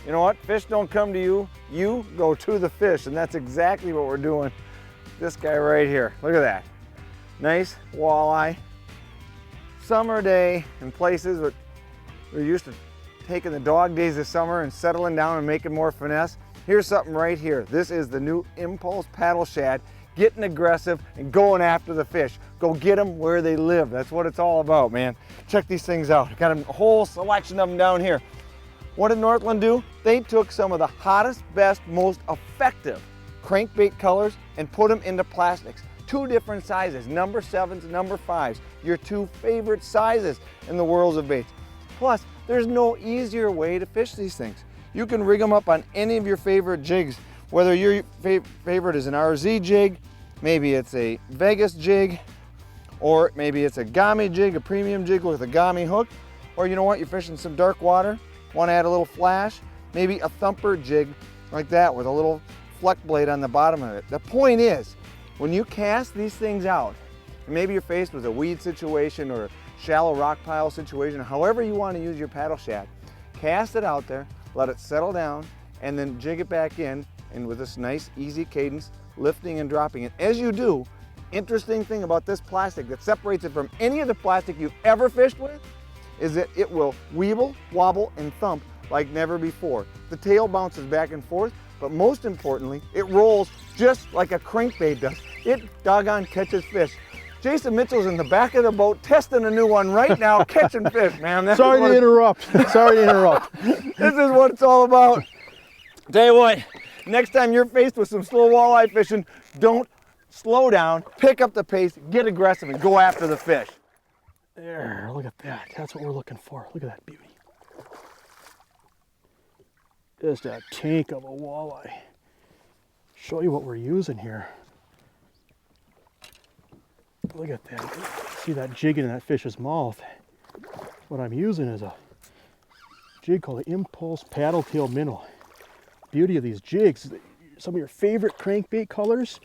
You know what? Fish don't come to you, you go to the fish, and that's exactly what we're doing. This guy right here, look at that. Nice walleye. Summer day in places that we're used to taking the dog days of summer and settling down and making more finesse. Here's something right here. This is the new Impulse Paddle Shad, getting aggressive and going after the fish. Go get them where they live. That's what it's all about, man. Check these things out. Got a whole selection of them down here. What did Northland do? They took some of the hottest, best, most effective crankbait colors and put them into plastics. 2 different sizes, number 7s, number 5s, your 2 favorite sizes in the worlds of baits. Plus, there's no easier way to fish these things. You can rig them up on any of your favorite jigs, whether your favorite is an RZ jig, maybe it's a Vegas jig, or maybe it's a Gami jig, a premium jig with a Gami hook, or you know what, you're fishing some dark water, want to add a little flash, maybe a thumper jig like that with a little fleck blade on the bottom of it. The point is, when you cast these things out, maybe you're faced with a weed situation or a shallow rock pile situation, however you want to use your paddle shad, cast it out there, let it settle down, and then jig it back in, and with this nice easy cadence, lifting and dropping it. As you do, interesting thing about this plastic that separates it from any of the plastic you've ever fished with is that it will weeble, wobble, and thump like never before. The tail bounces back and forth, but most importantly, it rolls just like a crankbait does. It doggone catches fish. Jason Mitchell's in the back of the boat testing a new one right now, catching fish, man. Sorry to interrupt. Sorry to interrupt. This is what it's all about. Tell you what, next time you're faced with some slow walleye fishing, don't slow down, pick up the pace, get aggressive, and go after the fish. There, look at that. That's what we're looking for. Look at that beauty. Just a tank of a walleye. Show you what we're using here. Look at that. See that jig in that fish's mouth. What I'm using is a jig called the Impulse Paddle Tail Minnow. Beauty of these jigs, some of your favorite crankbait colors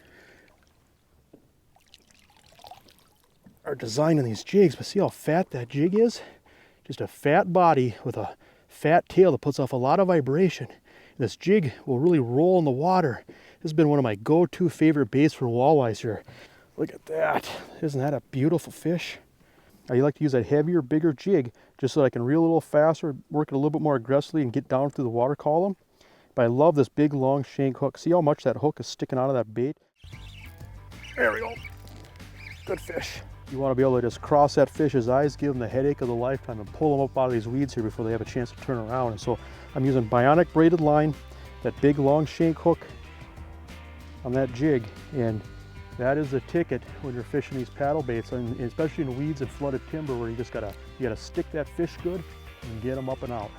are designed in these jigs, but see how fat that jig is? Just a fat body with a fat tail that puts off a lot of vibration. This jig will really roll in the water. This has been one of my go-to favorite baits for walleyes here. Look at that. Isn't that a beautiful fish? I like to use that heavier, bigger jig just so that I can reel a little faster, work it a little bit more aggressively and get down through the water column. But I love this big, long shank hook. See how much that hook is sticking out of that bait? There we go. Good fish. You want to be able to just cross that fish's eyes, give them the headache of the lifetime, and pull them up out of these weeds here before they have a chance to turn around. And so I'm using Bionic Braided line, that big long shank hook on that jig, and that is the ticket when you're fishing these paddle baits, and especially in weeds and flooded timber where you gotta stick that fish good and get them up and out.